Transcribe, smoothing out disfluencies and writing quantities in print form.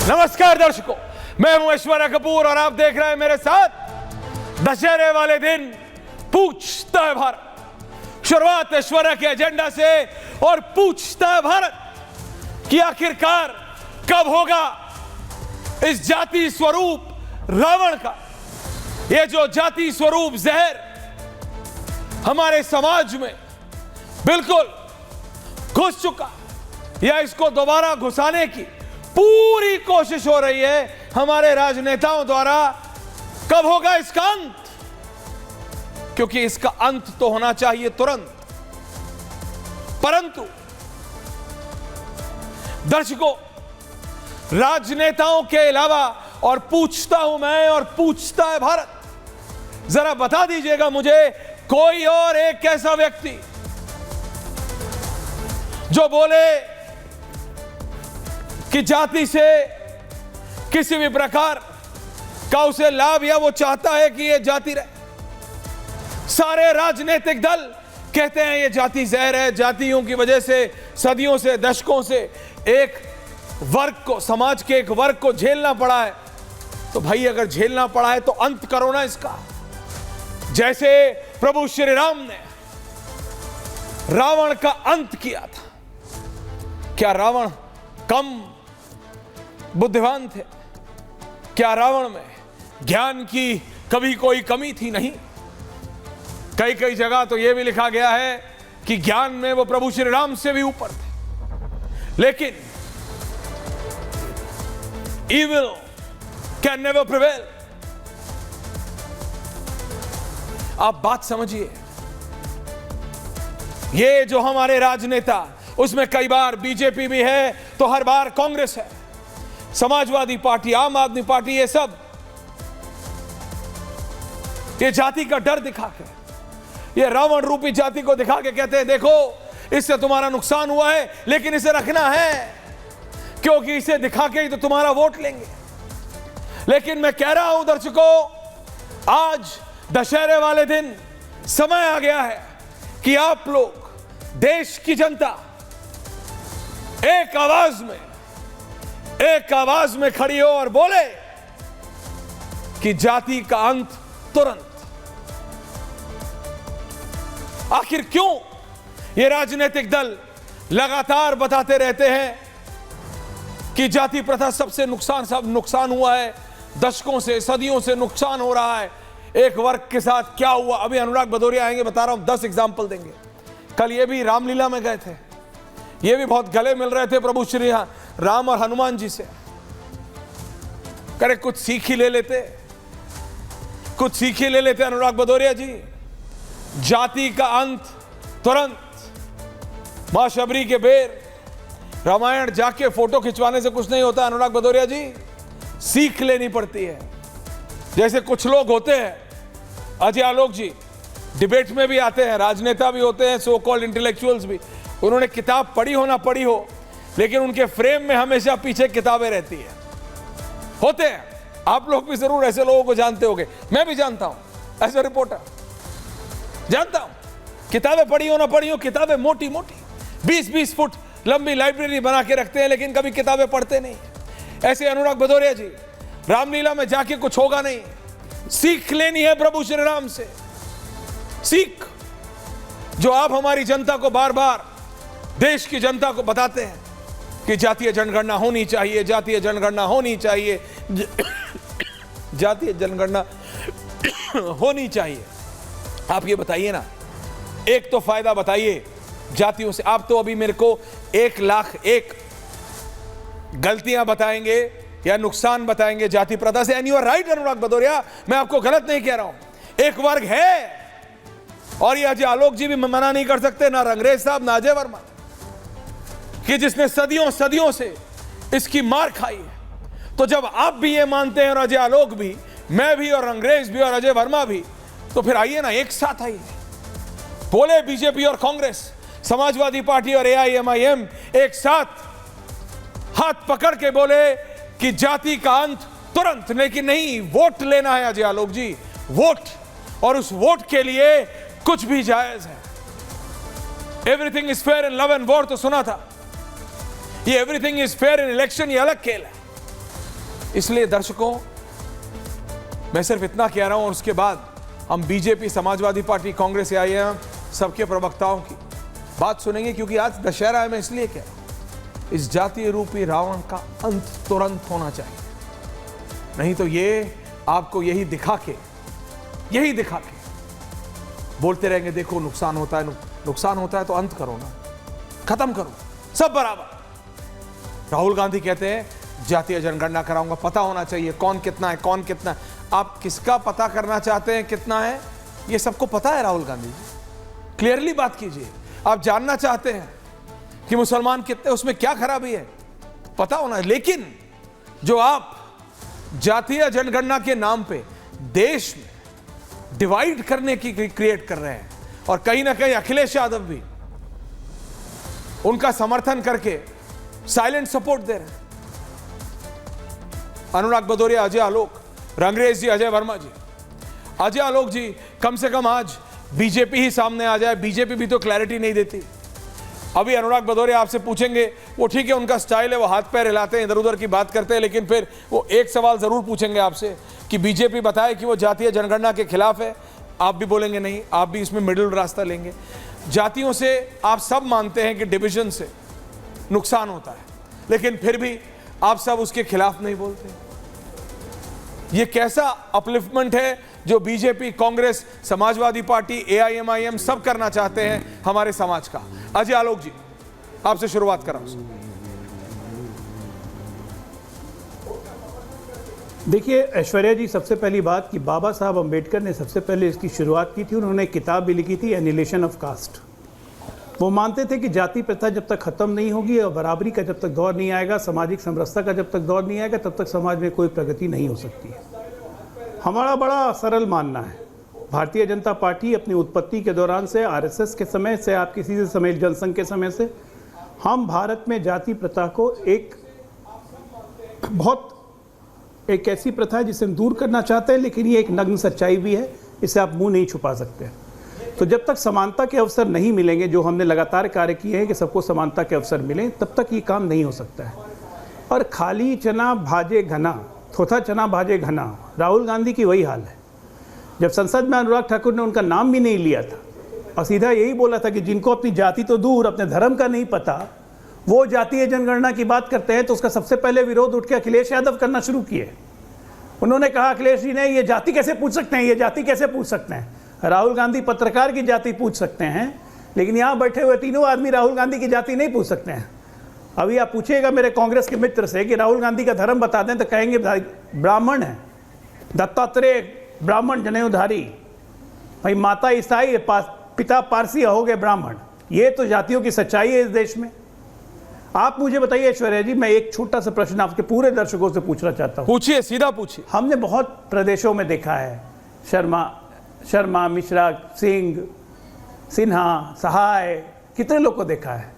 नमस्कार दर्शकों, मैं हूं ऐश्वर्या कपूर और आप देख रहे हैं मेरे साथ दशहरे वाले दिन पूछता है भारत। शुरुआत ऐश्वर्या के एजेंडा से और पूछता है भारत कि आखिरकार कब होगा इस जाति स्वरूप रावण का, ये जो जाति स्वरूप जहर हमारे समाज में बिल्कुल घुस चुका, या इसको दोबारा घुसाने की पूरी कोशिश हो रही है हमारे राजनेताओं द्वारा। कब होगा इसका अंत? क्योंकि इसका अंत तो होना चाहिए तुरंत। परंतु दर्शकों, राजनेताओं के अलावा और पूछता हूं मैं और पूछता है भारत, जरा बता दीजिएगा मुझे कोई और एक ऐसा व्यक्ति जो बोले कि जाति से किसी भी प्रकार का उसे लाभ या वो चाहता है कि ये जाति रहे। सारे राजनीतिक दल कहते हैं ये जाति जहर है, जातियों की वजह से सदियों से दशकों से एक वर्ग को, समाज के एक वर्ग को झेलना पड़ा है। तो भाई अगर झेलना पड़ा है तो अंत करो ना इसका। जैसे प्रभु श्री राम ने रावण का अंत किया था, क्या रावण कम बुद्धिमान थे? क्या रावण में ज्ञान की कभी कोई कमी थी? नहीं। कई कई जगह तो यह भी लिखा गया है कि ज्ञान में वो प्रभु श्री राम से भी ऊपर थे। लेकिन evil can never prevail। आप बात समझिए, ये जो हमारे राजनेता, उसमें कई बार बीजेपी भी है तो हर बार कांग्रेस है, समाजवादी पार्टी, आम आदमी पार्टी, ये सब ये जाति का डर दिखा के, ये रावण रूपी जाति को दिखा के कहते हैं देखो इससे तुम्हारा नुकसान हुआ है लेकिन इसे रखना है क्योंकि इसे दिखा के ही तो तुम्हारा वोट लेंगे। लेकिन मैं कह रहा हूं दर्शकों, आज दशहरे वाले दिन समय आ गया है कि आप लोग, देश की जनता एक आवाज में खड़ी हो और बोले कि जाति का अंत तुरंत। आखिर क्यों ये राजनीतिक दल लगातार बताते रहते हैं कि जाति प्रथा सबसे नुकसान हुआ है, दशकों से सदियों से नुकसान हो रहा है एक वर्ग के साथ? क्या हुआ? अभी अनुराग भदौरिया आएंगे, बता रहा हूं, 10 एग्जाम्पल देंगे। कल ये भी रामलीला में गए थे, ये भी बहुत गले मिल रहे थे प्रभु श्री राम और हनुमान जी से। करे कुछ सीख ही ले लेते, कुछ सीख ही ले लेते अनुराग भदौरिया जी। जाति का अंत तुरंत। मां शबरी के बेर, रामायण जाके फोटो खिंचवाने से कुछ नहीं होता अनुराग भदौरिया जी, सीख लेनी पड़ती है। जैसे कुछ लोग होते हैं, अजय आलोक जी डिबेट में भी आते हैं, राजनेता भी होते हैं, सो कॉल्ड इंटेलेक्चुअल्स भी, उन्होंने किताब पढ़ी हो ना पढ़ी हो, लेकिन उनके फ्रेम में हमेशा पीछे किताबें रहती है। होते हैं, आप लोग भी जरूर ऐसे लोगों को जानते होंगे, मैं भी जानता हूं, एज ए रिपोर्टर जानता हूं। किताबें पढ़ी हो ना पढ़ी हो, किताबें मोटी मोटी 20-20 फुट लंबी लाइब्रेरी बना के रखते हैं, लेकिन कभी किताबें पढ़ते नहीं। ऐसे अनुराग भदौरिया जी, रामलीला में जाके कुछ होगा नहीं, सीख लेनी है प्रभु श्री राम से। सीख जो आप हमारी जनता को बार बार, देश की जनता को बताते हैं कि जातीय जनगणना होनी चाहिए, जातीय जनगणना होनी चाहिए, जातीय जनगणना होनी चाहिए। आप ये बताइए ना, एक तो फायदा बताइए जातियों से। आप तो अभी मेरे को 1,00,001 गलतियां बताएंगे या नुकसान बताएंगे जाति प्रथा से। एंड यू आर राइट अनुराग भदौरिया, मैं आपको गलत नहीं कह रहा हूं। एक वर्ग है, और ये अजय आलोक जी भी मना नहीं कर सकते, ना रंगरेज साहब, ना अजय वर्मा, कि जिसने सदियों से इसकी मार खाई है। तो जब आप भी ये मानते हैं और अजय आलोक भी, मैं भी और अंग्रेज भी और अजय वर्मा भी, तो फिर आइए ना, एक साथ आइए, बोले बीजेपी और कांग्रेस, समाजवादी पार्टी और AIMIM एक साथ हाथ पकड़ के बोले कि जाति का अंत तुरंत। लेकिन नहीं, वोट लेना है अजय आलोक जी, वोट, और उस वोट के लिए कुछ भी जायज है। Everything is fair in love and war तो सुना था, ये everything is fair in election ये अलग खेल है। इसलिए दर्शकों, मैं सिर्फ इतना कह रहा हूं और उसके बाद हम BJP, Samajwadi party, Congress, AIM सबके प्रवक्ताओं की बात सुनेंगे, क्योंकि आज दशहरा है। मैं इसलिए कह रहा हूं, इस जातीय रूपी रावण का अंत तुरंत होना चाहिए, नहीं तो ये आपको यही दिखा के बोलते रहेंगे, देखो नुकसान होता है तो अंत करो ना, खत्म करो, सब बराबर। राहुल गांधी कहते हैं जातीय जनगणना कराऊंगा, पता होना चाहिए कौन कितना है। आप किसका पता करना चाहते हैं कितना है, ये सबको पता है राहुल गांधी जी। क्लियरली बात कीजिए। आप जानना चाहते हैं कि मुसलमान कितने, उसमें क्या खराबी है, पता होना है। लेकिन जो आप जातीय जनगणना के नाम पे देश में डिवाइड करने की क्रिएट कर रहे हैं, और कहीं ना कहीं अखिलेश यादव भी उनका समर्थन करके साइलेंट सपोर्ट दे रहे हैं। अनुराग भदौरिया, अजय आलोक, रंगरेज जी, अजय वर्मा जी, अजय आलोक जी, कम से कम आज बीजेपी ही सामने आ जाए। बीजेपी भी तो क्लैरिटी नहीं देती। अभी अनुराग भदौरिया आपसे पूछेंगे, वो ठीक है उनका स्टाइल है, वो हाथ पैर हिलाते हैं, इधर उधर की बात करते हैं, लेकिन फिर वो एक सवाल जरूर पूछेंगे आपसे कि बीजेपी बताए कि वो जातीय जनगणना के खिलाफ है। आप भी बोलेंगे नहीं, आप भी इसमें मिडिल रास्ता लेंगे। जातियों से आप सब मानते हैं कि डिवीजन से नुकसान होता है, लेकिन फिर भी आप सब उसके खिलाफ नहीं बोलते। ये कैसा अपलिफ्टमेंट है जो BJP, Congress, Samajwadi party, AIM, IM सब करना चाहते हैं हमारे समाज का। अजय आलोक जी, आपसे शुरुआत कर रहा हूं। देखिए ऐश्वर्या जी, सबसे पहली बात कि बाबा साहब अंबेडकर ने सबसे पहले इसकी शुरुआत की थी। उन्होंने एक किताब भी लिखी थी, एनिहिलेशन ऑफ कास्ट। वो मानते थे कि जाति प्रथा जब तक खत्म नहीं होगी और बराबरी का जब तक दौर नहीं आएगा, सामाजिक समरसता का जब तक दौर नहीं आएगा, तब तक समाज में कोई प्रगति नहीं हो सकती है। हमारा बड़ा सरल मानना है, भारतीय जनता पार्टी अपनी उत्पत्ति के दौरान से, RSS के समय से, आप किसी से समय जनसंघ के समय से, हम भारत में जाति प्रथा को एक ऐसी प्रथा है जिसे हम दूर करना चाहते हैं, लेकिन ये एक नग्न सच्चाई भी है, इसे आप मुंह नहीं छुपा सकते। तो जब तक समानता के अवसर नहीं मिलेंगे, जो हमने लगातार कार्य किए हैं कि सबको समानता के अवसर मिलें, तब तक ये काम नहीं हो सकता है। और खाली चना भाजे घना, थोथा चना भाजे घना, राहुल गांधी की वही हाल है। जब संसद में अनुराग ठाकुर ने उनका नाम भी नहीं लिया था और सीधा यही बोला था कि जिनको अपनी जाति तो दूर, अपने धर्म का नहीं पता, वो जातीय जनगणना की बात करते हैं, तो उसका सबसे पहले विरोध उठ के अखिलेश यादव करना शुरू किए। उन्होंने कहा अखिलेश जी ने, ये जाति कैसे पूछ सकते हैं, ये जाति कैसे पूछ सकते हैं। राहुल गांधी पत्रकार की जाति पूछ सकते हैं, लेकिन यहाँ बैठे हुए तीनों आदमी राहुल गांधी की जाति नहीं पूछ सकते हैं। अभी आप पूछिएगा मेरे कांग्रेस के मित्र से कि राहुल गांधी का धर्म बता दें, तो कहेंगे ब्राह्मण है, दत्तात्रेय ब्राह्मण जनेऊधारी, भाई माता ईसाई, पिता पारसी, हो गए ब्राह्मण। ये तो जातियों की सच्चाई है इस देश में। आप मुझे बताइए ऐश्वर्या जी, मैं एक छोटा सा प्रश्न आपके पूरे दर्शकों से पूछना चाहता हूँ। पूछिए, सीधा पूछिए। हमने बहुत प्रदेशों में देखा है, शर्मा, मिश्रा, सिंह, सिन्हा, सहाय, कितने लोग को देखा है।